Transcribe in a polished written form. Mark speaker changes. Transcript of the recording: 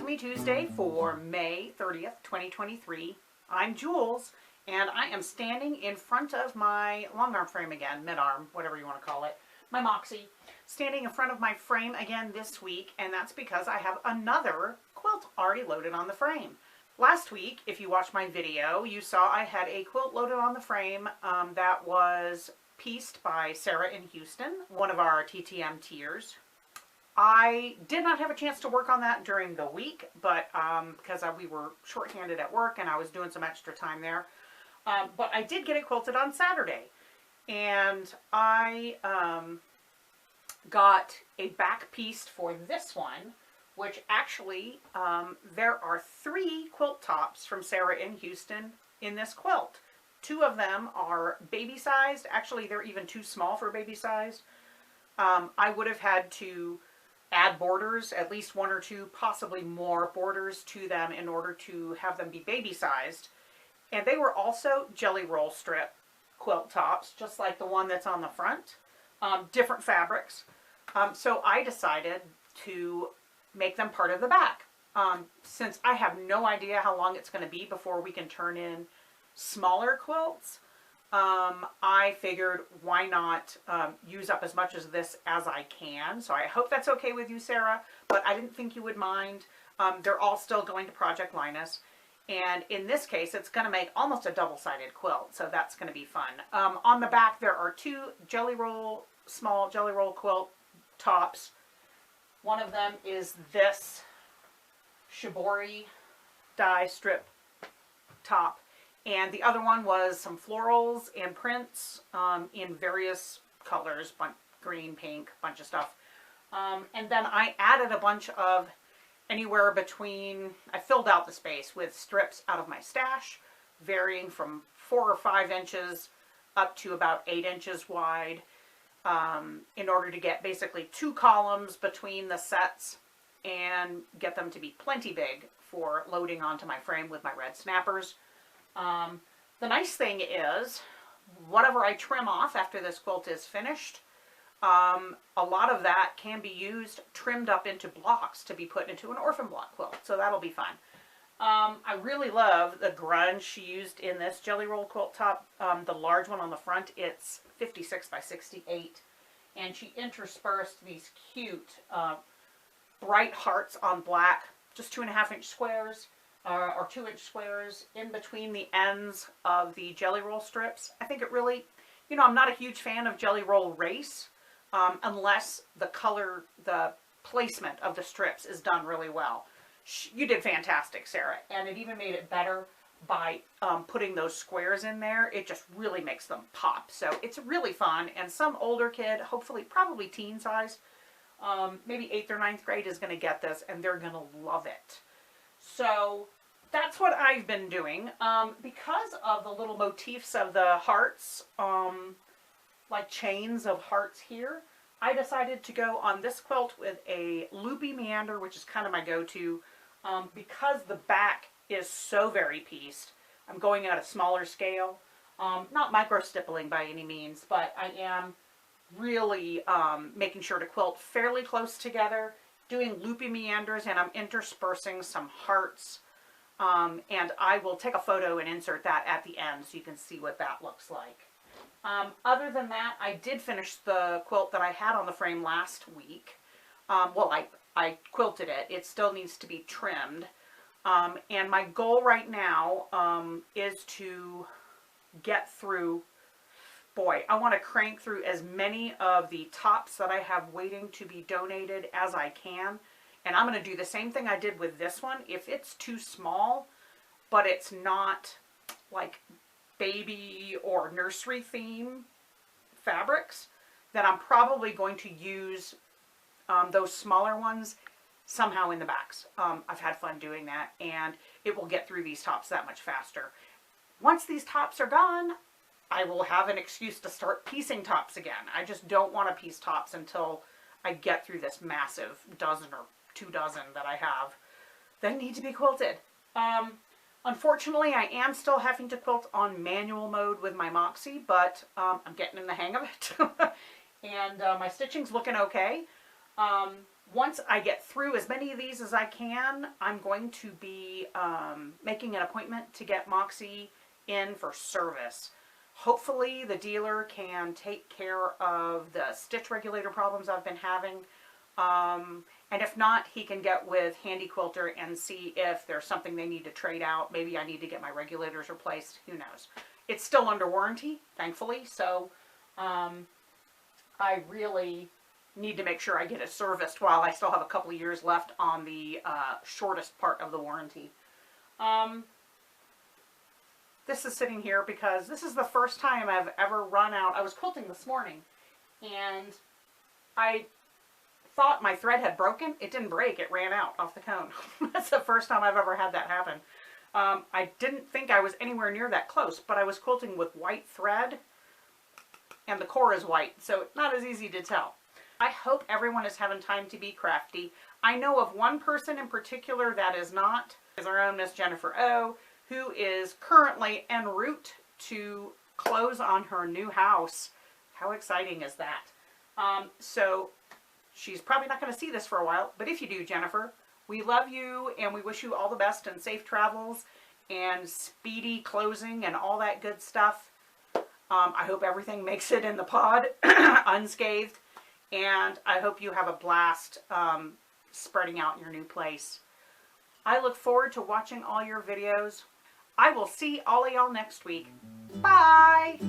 Speaker 1: Me Tuesday for May 30th, 2023. I'm Jules, and I am standing in front of my long arm frame again, mid-arm, whatever you want to call it, my Moxie. Standing in front of my frame again this week, and that's because I have another quilt already loaded on the frame. Last week, if you watched my video, you saw I had a quilt loaded on the frame that was pieced by Sarah in Houston, one of our TTMTers. I did not have a chance to work on that during the week, but because we were shorthanded at work and I was doing some extra time there. But I did get it quilted on Saturday, and I got a back piece for this one, which actually there are 3 quilt tops from Sarah in Houston in this quilt. 2 of them are baby sized. Actually, they're even too small for baby sized. I would have had to add borders, at least 1 or 2, possibly more borders to them in order to have them be baby sized. And they were also jelly roll strip quilt tops, just like the one that's on the front, different fabrics. So I decided to make them part of the back. Since I have no idea how long it's going to be before we can turn in smaller quilts, I figured why not use up as much of this as I can. So I hope that's okay with you, Sarah, but I didn't think you would mind. They're all still going to Project Linus. And in this case, it's going to make almost a double-sided quilt, so that's going to be fun. On the back, there are 2 small jelly roll quilt tops. One of them is this shibori dye strip top. And the other one was some florals and prints in various colors, green, pink, bunch of stuff. And then I added a bunch of anywhere between, I filled out the space with strips out of my stash, varying from 4 or 5 inches up to about 8 inches wide, in order to get basically 2 columns between the sets and get them to be plenty big for loading onto my frame with my red snappers. The nice thing is, whatever I trim off after this quilt is finished, a lot of that can be used, trimmed up into blocks to be put into an orphan block quilt, so that'll be fun. I really love the grunge she used in this jelly roll quilt top, the large one on the front. It's 56 by 68, and she interspersed these cute bright hearts on black, just 2.5-inch squares, or 2-inch squares in between the ends of the jelly roll strips. I think it really, I'm not a huge fan of jelly roll race unless the placement of the strips is done really well. You did fantastic, Sarah, and it even made it better by putting those squares in there. It just really makes them pop. So it's really fun, and some older kid, hopefully probably teen size, maybe 8th or 9th grade is going to get this, and they're going to love it. So that's what I've been doing. Because of the little motifs of the hearts, like chains of hearts here, I decided to go on this quilt with a loopy meander, which is kind of my go-to. Because the back is so very pieced, I'm going at a smaller scale. Not micro stippling by any means, but I am really making sure to quilt fairly close together, doing loopy meanders, and I'm interspersing some hearts. And I will take a photo and insert that at the end so you can see what that looks like. Other than that, I did finish the quilt that I had on the frame last week. Well, I quilted it. It still needs to be trimmed. And my goal right now is to get through, I want to crank through as many of the tops that I have waiting to be donated as I can. And I'm going to do the same thing I did with this one. If it's too small, but it's not like baby or nursery theme fabrics, then I'm probably going to use those smaller ones somehow in the backs. I've had fun doing that, and it will get through these tops that much faster. Once these tops are gone, I will have an excuse to start piecing tops again. I just don't want to piece tops until I get through this massive dozen or 2 dozen that I have that need to be quilted. Unfortunately, I am still having to quilt on manual mode with my Moxie, but I'm getting in the hang of it. And my stitching's looking okay. once I get through as many of these as I can, I'm going to be making an appointment to get Moxie in for service. Hopefully the dealer can take care of the stitch regulator problems I've been having. And if not, he can get with HandiQuilter and see if there's something they need to trade out. Maybe I need to get my regulators replaced. Who knows? It's still under warranty, thankfully, so I really need to make sure I get it serviced while I still have a couple of years left on the shortest part of the warranty. This is sitting here because this is the first time I've ever run out. I was quilting this morning, and I thought my thread had broken. It didn't break. It ran out off the cone. That's the first time I've ever had that happen. I didn't think I was anywhere near that close, but I was quilting with white thread, and the core is white, so not as easy to tell. I hope everyone is having time to be crafty. I know of one person in particular that is not. Is our own Miss Jennifer O, who is currently en route to close on her new house. How exciting is that? So she's probably not going to see this for a while, but if you do, Jennifer, we love you and we wish you all the best and safe travels and speedy closing and all that good stuff. I hope everything makes it in the pod unscathed, and I hope you have a blast spreading out in your new place. I look forward to watching all your videos. I will see all of y'all next week. Bye!